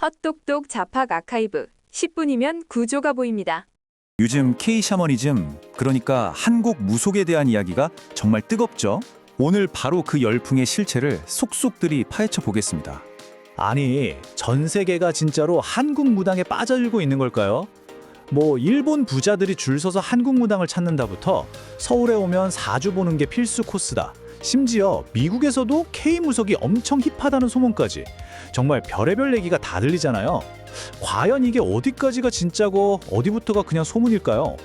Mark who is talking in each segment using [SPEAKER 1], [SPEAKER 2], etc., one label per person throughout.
[SPEAKER 1] 헛똑똑 잡학 아카이브 10분이면 구조가 보입니다.
[SPEAKER 2] 요즘 K-샤머니즘, 그러니까 한국 무속에 대한 이야기가 정말 뜨겁죠? 오늘 바로 그 열풍의 실체를 속속들이 파헤쳐 보겠습니다.
[SPEAKER 3] 아니, 전 세계가 진짜로 한국 무당에 빠져들고 있는 걸까요? 뭐 일본 부자들이 줄 서서 한국 무당을 찾는다부터 서울에 오면 사주 보는 게 필수 코스다. 심지어 미국에서도 K-무속이 엄청 힙하다는 소문까지. 정말 별의별 얘기가 다 들리잖아요. 과연 이게 어디까지가 진짜고 어디부터가 그냥 소문일까요?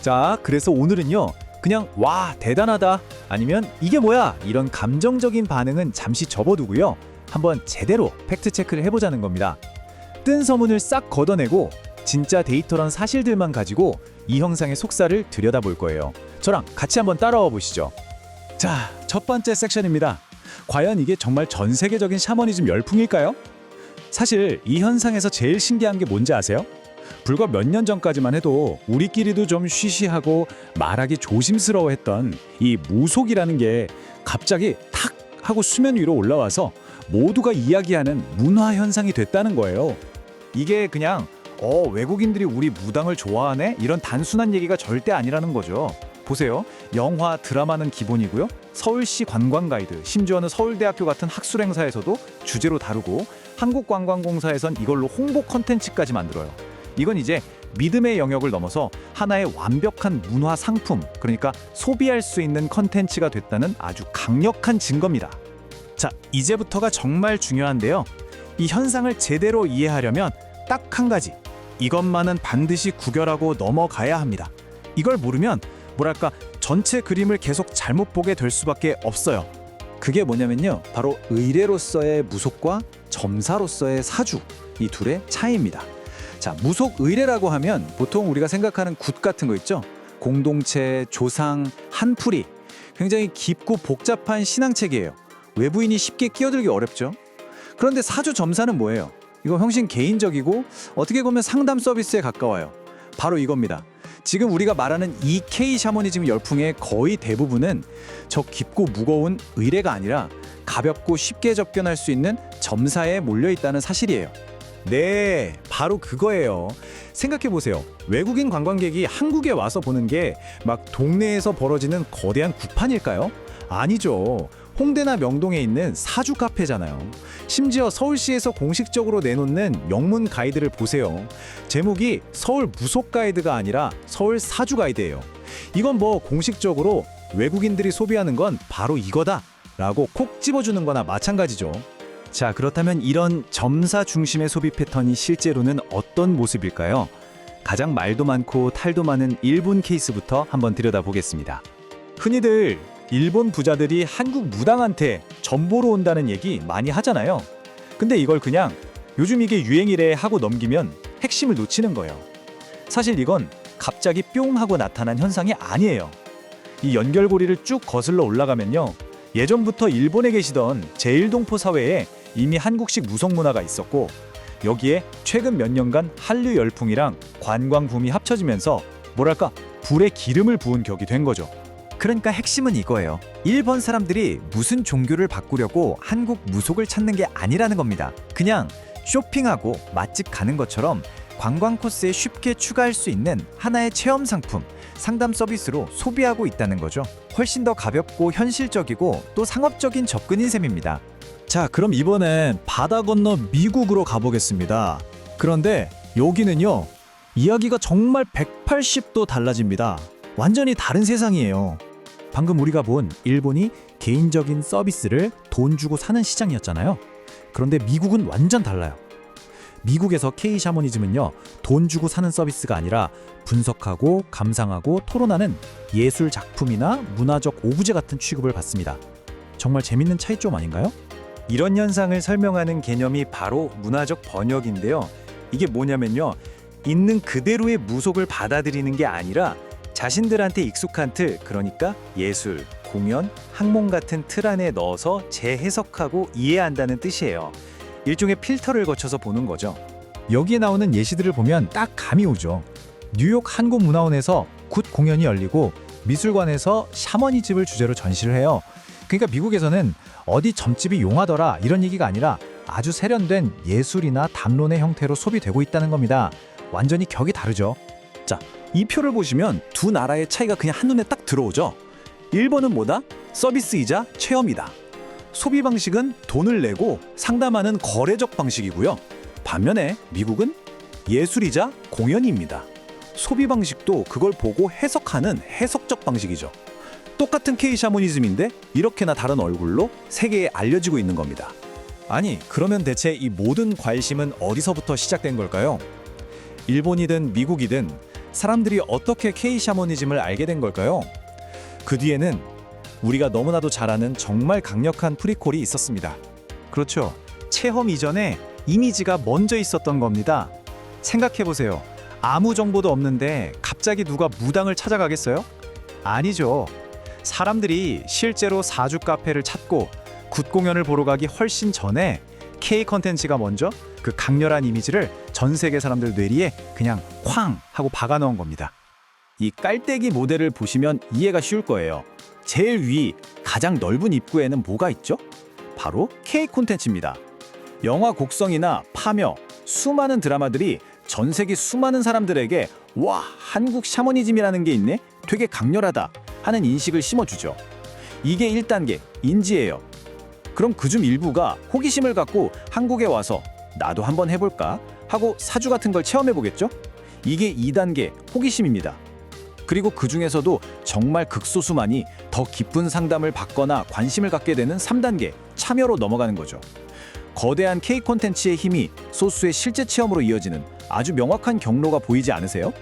[SPEAKER 2] 자, 그래서 오늘은요, 그냥 와, 대단하다, 아니면 이게 뭐야, 이런 감정적인 반응은 잠시 접어두고요, 한번 제대로 팩트체크를 해보자는 겁니다. 뜬 소문을 싹 걷어내고 진짜 데이터란 사실들만 가지고 이 형상의 속살을 들여다볼 거예요. 저랑 같이 한번 따라와 보시죠. 자, 첫 번째 섹션입니다. 과연 이게 정말 전 세계적인 샤머니즘 열풍일까요? 사실 이 현상에서 제일 신기한 게 뭔지 아세요? 불과 몇 년 전까지만 해도 우리끼리도 좀 쉬쉬하고 말하기 조심스러워했던 이 무속이라는 게 갑자기 탁 하고 수면 위로 올라와서 모두가 이야기하는 문화 현상이 됐다는 거예요. 이게 그냥 외국인들이 우리 무당을 좋아하네? 이런 단순한 얘기가 절대 아니라는 거죠. 보세요. 영화, 드라마는 기본이고요. 서울시 관광 가이드, 심지어는 서울대학교 같은 학술 행사에서도 주제로 다루고 한국관광공사에선 이걸로 홍보 컨텐츠까지 만들어요. 이건 이제 믿음의 영역을 넘어서 하나의 완벽한 문화 상품, 그러니까 소비할 수 있는 컨텐츠가 됐다는 아주 강력한 증거입니다. 자, 이제부터가 정말 중요한데요. 이 현상을 제대로 이해하려면 딱 한 가지, 이것만은 반드시 구별하고 넘어가야 합니다. 이걸 모르면 뭐랄까, 전체 그림을 계속 잘못 보게 될 수밖에 없어요. 그게 뭐냐면요, 바로 의례로서의 무속과 점사로서의 사주, 이 둘의 차이입니다. 자, 무속 의례라고 하면 보통 우리가 생각하는 굿 같은 거 있죠? 공동체, 조상, 한풀이, 굉장히 깊고 복잡한 신앙체계예요. 외부인이 쉽게 끼어들기 어렵죠. 그런데 사주 점사는 뭐예요? 이거 훨씬 개인적이고 어떻게 보면 상담 서비스에 가까워요. 바로 이겁니다. 지금 우리가 말하는 이 K-샤머니즘 열풍의 거의 대부분은 저 깊고 무거운 의례가 아니라 가볍고 쉽게 접견할 수 있는 점사에 몰려있다는 사실이에요. 네, 바로 그거예요. 생각해보세요. 외국인 관광객이 한국에 와서 보는 게 막 동네에서 벌어지는 거대한 구판일까요? 아니죠. 홍대나 명동에 있는 사주 카페잖아요. 심지어 서울시에서 공식적으로 내놓는 영문 가이드를 보세요. 제목이 서울 무속 가이드가 아니라 서울 사주 가이드예요. 이건 뭐 공식적으로 외국인들이 소비하는 건 바로 이거다 라고 콕 집어주는 거나 마찬가지죠. 자, 그렇다면 이런 점사 중심의 소비 패턴이 실제로는 어떤 모습일까요? 가장 말도 많고 탈도 많은 일본 케이스부터 한번 들여다보겠습니다. 흔히들 일본 부자들이 한국 무당한테 점 보러 온다는 얘기 많이 하잖아요. 근데 이걸 그냥 요즘 이게 유행이래 하고 넘기면 핵심을 놓치는 거예요. 사실 이건 갑자기 뿅 하고 나타난 현상이 아니에요. 이 연결고리를 쭉 거슬러 올라가면요, 예전부터 일본에 계시던 제1동포 사회에 이미 한국식 무속 문화가 있었고, 여기에 최근 몇 년간 한류 열풍이랑 관광 붐이 합쳐지면서 뭐랄까, 불에 기름을 부은 격이 된 거죠. 그러니까 핵심은 이거예요. 일본 사람들이 무슨 종교를 바꾸려고 한국 무속을 찾는 게 아니라는 겁니다. 그냥 쇼핑하고 맛집 가는 것처럼 관광 코스에 쉽게 추가할 수 있는 하나의 체험 상품, 상담 서비스로 소비하고 있다는 거죠. 훨씬 더 가볍고 현실적이고 또 상업적인 접근인 셈입니다.
[SPEAKER 3] 자, 그럼 이번엔 바다 건너 미국으로 가보겠습니다. 그런데 여기는요, 이야기가 정말 180도 달라집니다. 완전히 다른 세상이에요. 방금 우리가 본 일본이 개인적인 서비스를 돈 주고 사는 시장이었잖아요. 그런데 미국은 완전 달라요. 미국에서 K-샤머니즘은요, 돈 주고 사는 서비스가 아니라 분석하고 감상하고 토론하는 예술 작품이나 문화적 오브제 같은 취급을 받습니다. 정말 재밌는 차이점 아닌가요?
[SPEAKER 2] 이런 현상을 설명하는 개념이 바로 문화적 번역인데요. 이게 뭐냐면요, 있는 그대로의 무속을 받아들이는 게 아니라 자신들한테 익숙한 틀, 그러니까 예술, 공연, 학문 같은 틀 안에 넣어서 재해석하고 이해한다는 뜻이에요. 일종의 필터를 거쳐서 보는 거죠.
[SPEAKER 3] 여기에 나오는 예시들을 보면 딱 감이 오죠. 뉴욕 한국문화원에서 굿 공연이 열리고 미술관에서 샤머니즘을 주제로 전시를 해요. 그러니까 미국에서는 어디 점집이 용하더라 이런 얘기가 아니라
[SPEAKER 2] 아주 세련된 예술이나 담론의 형태로 소비되고 있다는 겁니다. 완전히 격이 다르죠.
[SPEAKER 3] 자, 이 표를 보시면 두 나라의 차이가 그냥 한눈에 딱 들어오죠. 일본은 뭐다? 서비스이자 체험이다. 소비 방식은 돈을 내고 상담하는 거래적 방식이고요. 반면에 미국은 예술이자 공연입니다. 소비 방식도 그걸 보고 해석하는 해석적 방식이죠. 똑같은 K 샤머니즘인데 이렇게나 다른 얼굴로 세계에 알려지고 있는 겁니다.
[SPEAKER 2] 아니, 그러면 대체 이 모든 관심은 어디서부터 시작된 걸까요? 일본이든 미국이든 사람들이 어떻게 K 샤머니즘을 알게 된 걸까요? 그 뒤에는 우리가 너무나도 잘 아는 정말 강력한 프리퀄이 있었습니다. 그렇죠. 체험 이전에 이미지가 먼저 있었던 겁니다. 생각해보세요. 아무 정보도 없는데 갑자기 누가 무당을 찾아가겠어요? 아니죠. 사람들이 실제로 사주 카페를 찾고 굿 공연을 보러 가기 훨씬 전에 K 컨텐츠가 먼저 그 강렬한 이미지를 전 세계 사람들 뇌리에 그냥 쾅 하고 박아 넣은 겁니다.
[SPEAKER 3] 이 깔때기 모델을 보시면 이해가 쉬울 거예요. 제일 위 가장 넓은 입구에는 뭐가 있죠? 바로 K 콘텐츠입니다. 영화 곡성이나 파며 수많은 드라마들이 전 세계 수많은 사람들에게 와, 한국 샤머니즘이라는 게 있네? 되게 강렬하다 하는 인식을 심어주죠. 이게 1단계 인지예요. 그럼 그중 일부가 호기심을 갖고 한국에 와서 나도 한번 해볼까 하고 사주 같은 걸 체험해보겠죠? 이게 2단계 호기심입니다. 그리고 그 중에서도 정말 극소수만이 더 깊은 상담을 받거나 관심을 갖게 되는 3단계 참여로 넘어가는 거죠. 거대한 K 콘텐츠의 힘이 소수의 실제 체험으로 이어지는 아주 명확한 경로가 보이지 않으세요?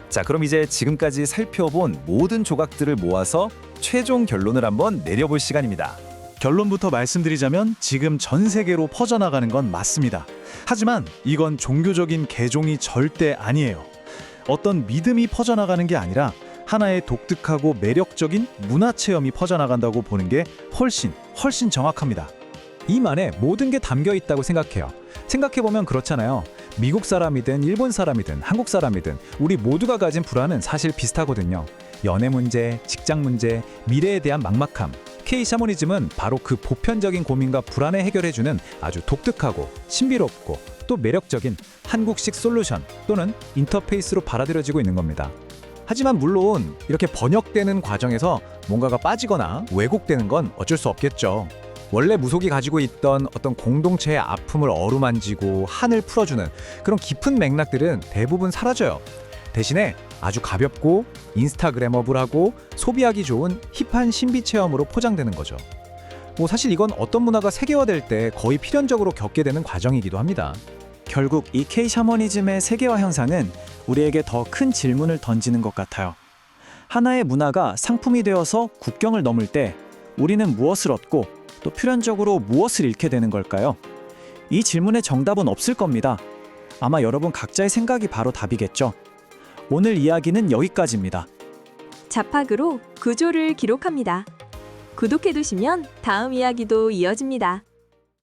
[SPEAKER 2] 자, 그럼 이제 지금까지 살펴본 모든 조각들을 모아서 최종 결론을 한번 내려볼 시간입니다. 결론부터 말씀드리자면 지금 전 세계로 퍼져나가는 건 맞습니다. 하지만 이건 종교적인 개종이 절대 아니에요. 어떤 믿음이 퍼져나가는 게 아니라 하나의 독특하고 매력적인 문화 체험이 퍼져나간다고 보는 게 훨씬 정확합니다. 이 말에 모든 게 담겨 있다고 생각해요. 생각해보면 그렇잖아요. 미국 사람이든 일본 사람이든 한국 사람이든 우리 모두가 가진 불안은 사실 비슷하거든요. 연애 문제, 직장 문제, 미래에 대한 막막함. K 샤머니즘은 바로 그 보편적인 고민과 불안을 해결해주는 아주 독특하고 신비롭고 또 매력적인 한국식 솔루션 또는 인터페이스로 받아들여지고 있는 겁니다. 하지만 물론 이렇게 번역되는 과정에서 뭔가가 빠지거나 왜곡되는 건 어쩔 수 없겠죠. 원래 무속이 가지고 있던 어떤 공동체의 아픔을 어루만지고 한을 풀어주는 그런 깊은 맥락들은 대부분 사라져요. 대신에 아주 가볍고 인스타그래머블하고 소비하기 좋은 힙한 신비 체험으로 포장되는 거죠. 사실 이건 어떤 문화가 세계화될 때 거의 필연적으로 겪게 되는 과정이기도 합니다. 결국 이 K 샤머니즘의 세계화 현상은 우리에게 더 큰 질문을 던지는 것 같아요. 하나의 문화가 상품이 되어서 국경을 넘을 때 우리는 무엇을 얻고 또 필연적으로 무엇을 잃게 되는 걸까요? 이 질문의 정답은 없을 겁니다. 아마 여러분 각자의 생각이 바로 답이겠죠. 오늘 이야기는 여기까지입니다.
[SPEAKER 1] 자팍으로 구조를 기록합니다. 구독해두시면 다음 이야기도 이어집니다.